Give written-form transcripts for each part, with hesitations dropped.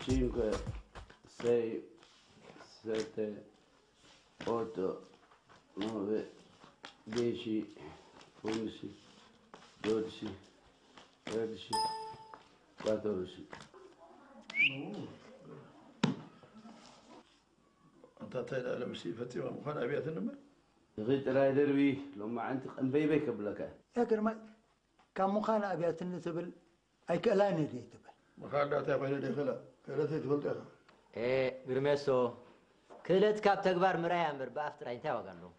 cinque, sei, sette, 8, 9, 10, 11, 12, 13, 14. أنت تلا لمسي فتيما مخنا أبيات النمر غيت راي دربي لما عندك أنبيبي قبلك يا كرما كان مخنا أبيات النتبل أي كلاني دي تبل مخنا تابعين دي خلا كلا تقول تخا إيه برمسو كلت كاب تكبر مرايا أمر بأفتر أنت وقالوا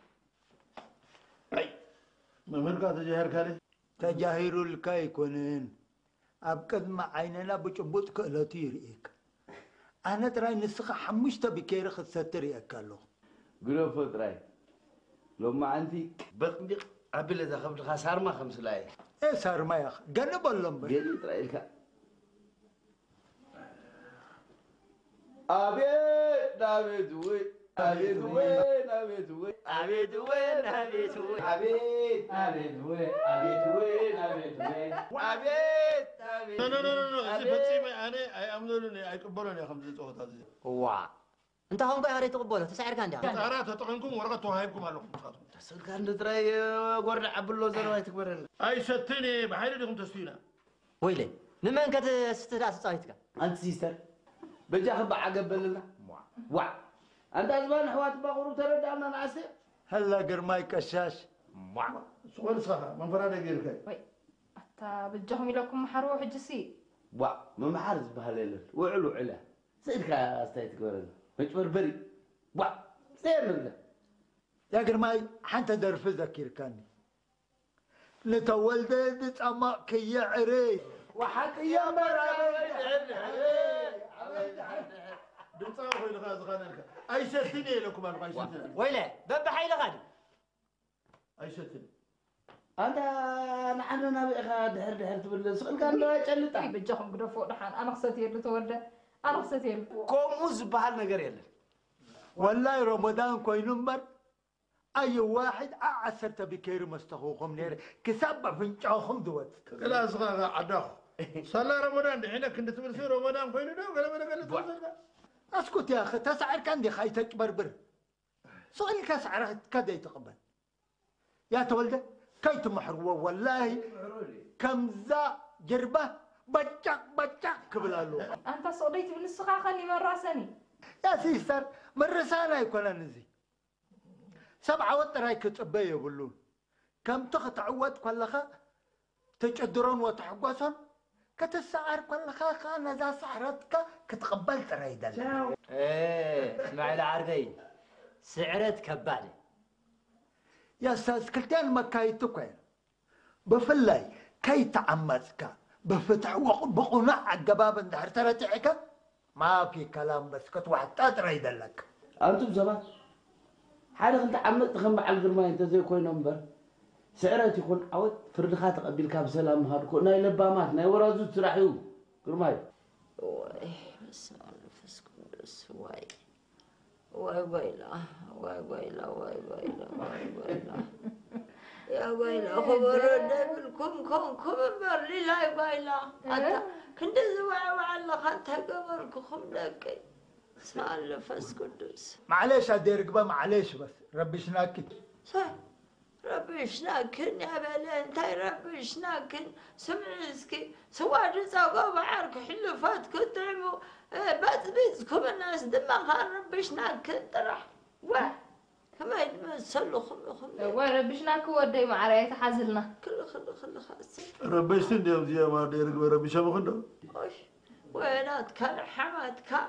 أي ما مرقا تجاهر كاري تجاهر الكاي كونين أبقد مع عيننا بجبوت كالتي رئيك أنا ترى نسخة حمشت بكير خسرتري أكله قلوا فوت راي لما عندي بقدق قبل إذا خبز خسار ما 5 لاي إيه صار ما يا أخي جنب اللمبة قلت رايك أبيت نبيت وين أبيت وين أبيت وين أبيت وين أبيت وين أبيت أبيت وين أبيت وين أبيت وين أبيت أبيت لا لا لا لا فتيما أنا أي أمنوني أي كبروني 5 صوت هذه وا أنت هم بقى تقبله تسعر كان ده أراد تطعنكم ورقة توهايبكم على لكم تصل كان تراي قرن عبلو زرواي تكبرن أي ستني بحيل لكم تسوينا ويلي نمن كت ستراس صايتك أنت سيستر بجاه بعقب لنا وا أنت زمان حوات بقرو ترد أنا ناسي هلا قرماي كشاش سؤال صح من فراد غيرك وي أتا بجهم لكم حروح جسي وا ما محارز بهالليل وعلو علا سيدك استايت كبرن مجبر بري وا سير يا قرماي حتى درف ذكر كان نتولد تأما كي عري وحق يا مرا دمصا خوي الغاز غانلك أي ستني لكم أنا أي ستني ويلي بب حيل غادي أي ستني أنت نحن نبي دحر دحر تبل سؤال كان لا يجلط أي بجهم قدر فوق دحان أنا خسيت اللي تولد أنا خسيت اللي كوموز بهالنجار يلا والله رمضان كوي نمبر أي واحد أعسرت بكير مستخوكم نير كسبة فنجاهم دوت كلا صغار عداخ صلى رمضان دحين كنت تبل في رمضان كوي ندو قال اسكت يا اخي تسعر كان دي خايتك بربر سؤال كسعر كذا يتقبل يا تولده كيت محروه والله كم ذا جربه بچك كبلالو أنت صديت بالنسخة خلي من راسني يا سيستر من رسالة يكون نزي 7 وتراي كتصبي يقولون كم تقطعوت كلها تجدرون وتحقسون كتسعر كلها كان ذا سعرتك كتقبل تريدل إيه اسمع العربي سعرت كبالي يا استاذ كلتين مكايتك بفلاي كي تعمسك بفتح بقناع الجباب الدهر ترتعك ما في كلام بس كنت واحد تريدل لك أنتم زمان حالك أنت عملت تخمع على الجرماء أنت زي كوي نمبر سعرات يكون عود فردخات قبل كاب سلام هاركو ناي لبامات ناي ورازو تراحيو جرماي واي بس نفسكم بس واي ويلا يا ويلا خبرنا بالكم كم برلي لا ويلا أنت كنت زوع وعلى خنت قبرك خملك اسمع نفس قدس معليش ادير قبا معليش بس ربي شناكي صح ربي شناكن يا بلين تاي ربي شناكن سمعسكي سواد زاقوا بعرك حلفات كتعموا بس بيزكم الناس دماغها ربي شناكن طرح واه كما يتمثلوا خم وربي شناك ودي معرية حازلنا كله خله خاص ربي سندي يا ما دير ربي شامو خندو وش وينات كان حماد كان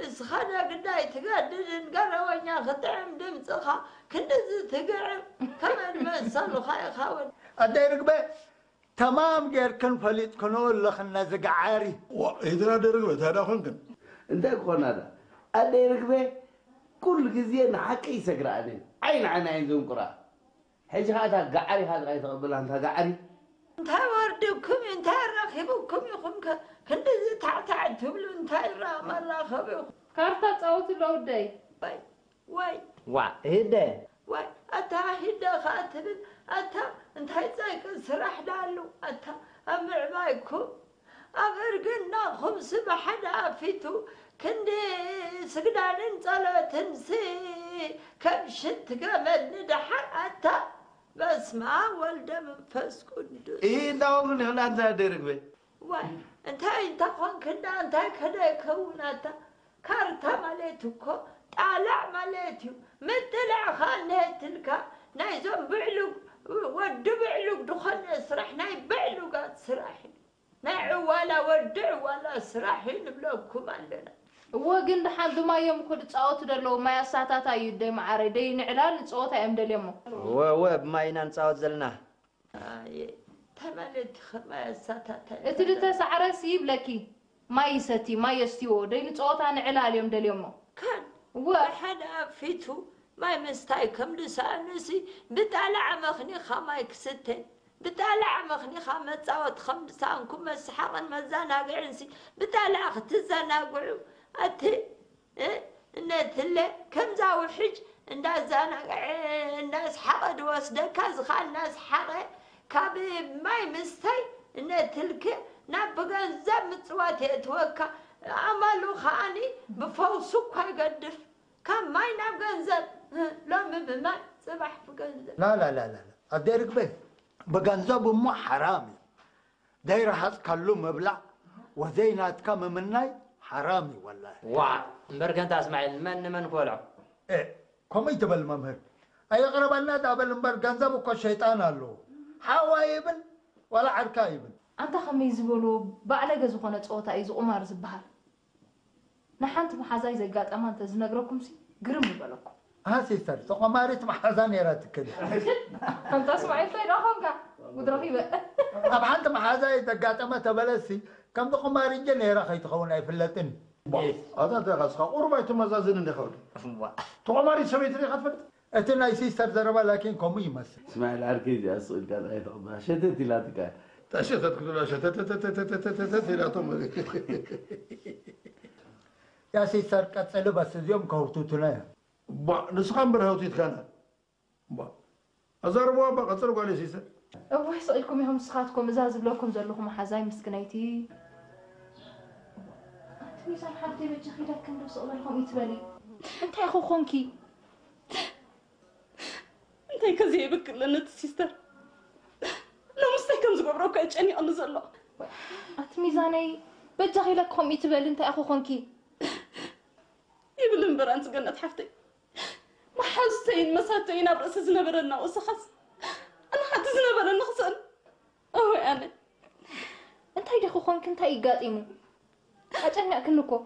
إسخنا قداي تقدر قالوا وين خدعم دمسخة كنت تقعم كمان مثلوا خاون ادير قبا تمام غير كن فليت كنول لخنا زقعاري إذا دير قبا هذا خنكن أنت كون هذا أدير قبا كل جزية نحكي يسقراني عين زوم قرا حيج هذا قعري هذا غاية تقبل أنت قعري انت وردكم انت راخبكم يخمك كنت تعتعد تبلو انت رام الله خبيو كارتا تصوت لو دي واي وا هدا واي اتا هدا خاتل اتا انت هيك سرح دالو اتا امع بايكم أمرقنا خمس بحدا فيتو كندي سقدان صلاة سي كم شت قمد ندحر أتا بس ما ولد من فس قدس إيه داوغن هلا أنت ديرك بي واي انت خون كنا انت كده كوناتا كارتا مالتكو طالع مالتيو مطلع خانه تلك نايزم بعلو ود بعلو دخل سرح ناي بعلو قات سرحي ناي ولا ودع ولا سرحي نبلوكم عندنا وقن دحان دما يوم كود تصاوت دلو ما يساتاتا يدي معاري دي نعلال تصوت ايام دليمو بما ينا نصاوت زلنا تمالت خما يساتاتا اتدتا سعرس يبلكي ما يستي ما يستيو دي نصوتا نعلال يوم دليمو كان وحدا فيتو ما يمستاي كم لسانسي بتالع مخني خمايك ستة بتالع مخني خامة تصاوت خمسان كم مسحقا مزانا قعنسي بتالع اختزانا قعو أتي نتلة كم زاو حج الناس الناس حقد واسدك خال الناس حقد كابي ما يمستاي نتلك نبغى زم صواتي اتوكا عملوا خاني بفوسك يقدر كم ما ينبغى زم لا بما صباح بغنزب لا لا لا لا أديرك بيه بغنزب مو حرامي داير حس كلو مبلع وزينات كم مناي حرامي والله واه مرك انت اسماعيل من كولعو ايه كم يتبل ممهر اي قرب الناس قبل مبر غنزب كو شيطان الله حوا يبل ولا عركا يبل انت خمي زبلو بعد غزو خونه صوتا اي زقمار زبحال نحنت محازاي زغاطما انت زنغركم سي غرم يبلكم ها سيستر تقماريت محزان يرات كده انت اسمعي طيب اخونك ودرخي بقى طبعا انت محازاي تغاطما تبلسي كم تقماري جنيرا خي تخون اي فلتن هذا تغسخ قربا تمزازن ندخل تقماري سويت لي خفت اتنا سيستر زربا لكن كم يمس اسمع العركيز يا سؤال كان اي طبعا شتت لا تكا تشتت كل شتت لا تم يا سيستر قتل بس اليوم كورتوتنا با نسخان برهوتيت كان با ازربوا بقصر قال سيسر اوه سؤالكم يهم سخاتكم ازاز بلوكم زلكم حزاي مسكنيتي ميزان حد يبجي خيدك كم سؤال لكم يتبالي انت يا اخو خونكي انت كزي بك لنا سيستر لو مستحكم زغبروك اجني انزلا ات ميزاني بجي خيدكم يتبالي انت يا اخو خونكي يبلن برانت قنت حفتي ما حسين مساتين برأس زنبرنا وسخص انا حتى زنبرنا خسن اوه انا انت يا اخو خونك انت يقاطيمو اجنك كنكو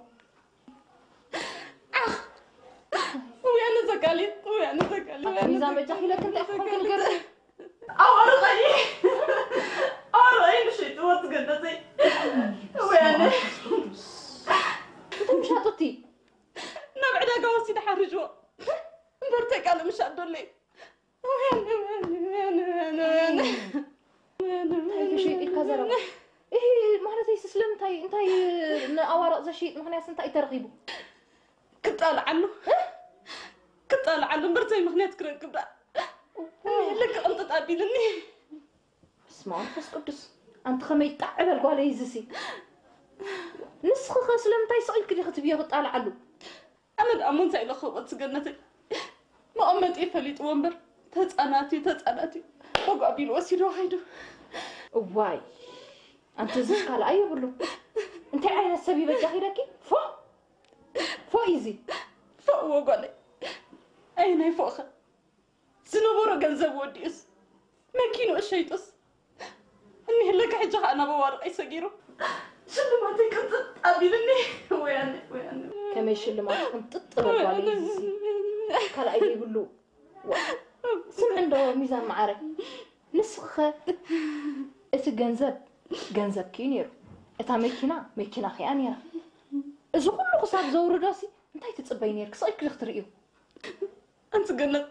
ويانا زكالي ويانا زكالي ميزان بجي خيدك انت يا اخو خونك نقرب او ارغي مشيت وتقدتي ويانا انت مش هتطي نبعد قوسي تحرجوا برتك انا مش ادولي ويانا هاي شيء كذا ايه معناتها يسلم انتي اوراق ذا شيء معناتها انتي ترغيبه كنت طالع عنه مرتي مغنيات كرن كبدا لك انت تقابلني اسمع نفس قدس انت خمي تعبل قال يزسي نسخ خسلمتي سئل كدي ختبيه طالع عنه انا دامون زي لخوت سجنتي ما امتي فليت ومبر تصاناتي وقابيل وسيدو هيدو واي انت زس قال اي بلو انت عين السبي بجاهدكي فوق ايزي فوق وقالي اين فوق سنبورو غنزب وديس ماكينو الشيطس اني هلك حجه انا بورق يسغيرو شلماتي كنت قابلني ويانا كمي شلمات كنت تطلبوا قال اي بلو سمع عنده ميزان معارك نسخ اس ገንዘብ ኪኒሩ እታ መኪና ኺያ ነራ እዚ ኩሉ ክሳብ ዘውርዳሲ እንታይ ትጽበይ ነርክ ሰይክ ክትርእዩ انت قلت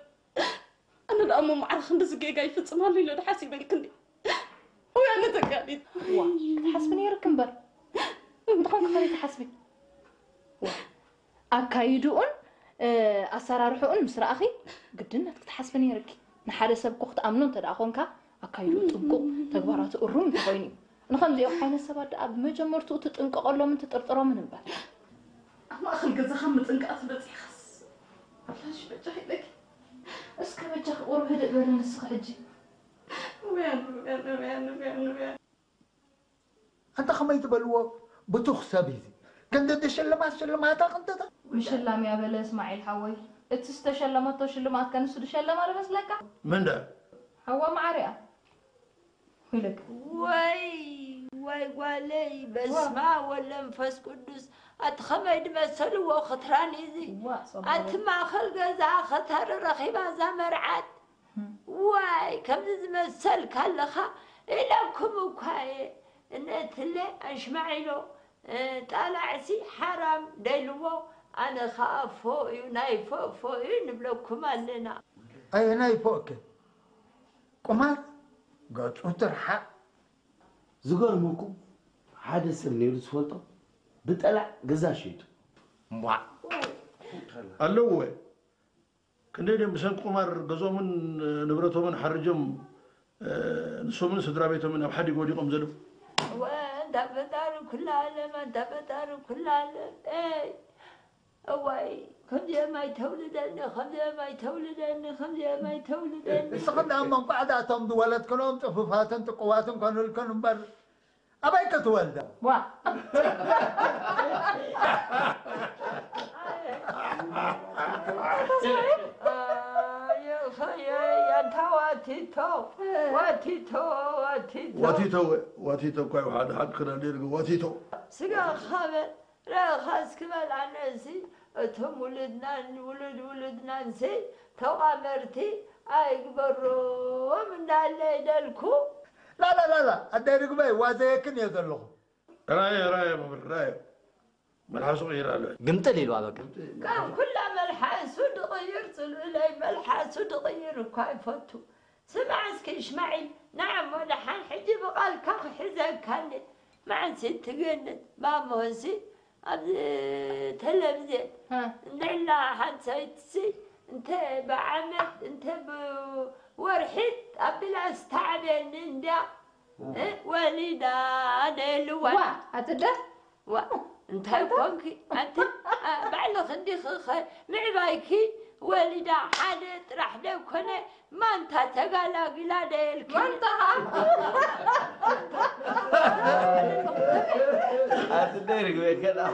انا الام معرخ እንደዚህ ጌጋ ይፈጽማል ይለ ተሐሲበኝ ክንዲ ويانا تقالي وا تحسبني يركنبر እንኳን ከፈሪ ተሐስቢ አካይዱን አሰራርሑን ምስራኺ ግድነት ክትሐስብኒ ይርኪ ንሓደ ሰብ ኮ ክትኣምኑ ተዳኾንካ አካይዱ ጥንቁ ተግባራቱ እሩም ተቆይኒ نخمزي حين السباد أب مجمرتو تتنقق الله من تطرطرو من بعد أما أخل جزا خم تنقص بس يخص لاش بجح لك اسكا بجح ورو هدأ بلا نسخ حجي وين أنت خميت بلوه بتخسى بيزي كنت شلمات أنت وشلام يا بلا إسماعيل حوي اتستشلمت شلمات كان سدشلم على بس لك من ده حوا معريا لك واي والي بسمع ولا نفس قدس اتخمد مسل وخطراني زي اتما خلق ذا خطر رخيبة ذا مرعات واي كم زمسل كالخا إلكم وكاي نتلي أشمعيلو طالعسي حرام دلو أنا خافو يناي فوق نبلوكم لنا أي ناي فوق قمار قد أترحى زغرمكم حدا سب نيرو سفلطو بطلع غزاشيتو اللو كندي مسن قمار غزو من نبرتو من حرجم نسومن سدرا بيتو من اب حدي غودي قم زلو وانت بدار كل عالم انت بدار كل عالم اي اواي خمزة ما يتولدن خمزة ما يتولدن خمزة ما يتولدن استقلنا من قعداتهم دولت كلهم طفوفاتن تقواتن كانوا لكن بر أبيك تولد وا يا واتيتو كاي واحد حد كنا ندير واتيتو سقا خابر لا خاص كمال عن نسي اتهم ولدنا نسي توامرتي اي كبروا من دالي دالكو لا أديرك بي وازيكن يدلو راي ملحس غير له قمت لي الوابك كان كل ملحس ودغير طلع لي ملحس ودغير كيفتو سمع اسكي اسماعيل نعم ولا حان حجي بقال كاخ حزن كان مع ست جنت ما موزي تلفزيون ندعنا حد سيتسي انت بعمل انت بورحت قبل استعبن نندا وليدا دلوا هتده انت كونكي انت بعلق عندي معبايكي وليدا حدث راح كنا ما انت تقالا قلا ديلك ما انتهى هتديرك بكده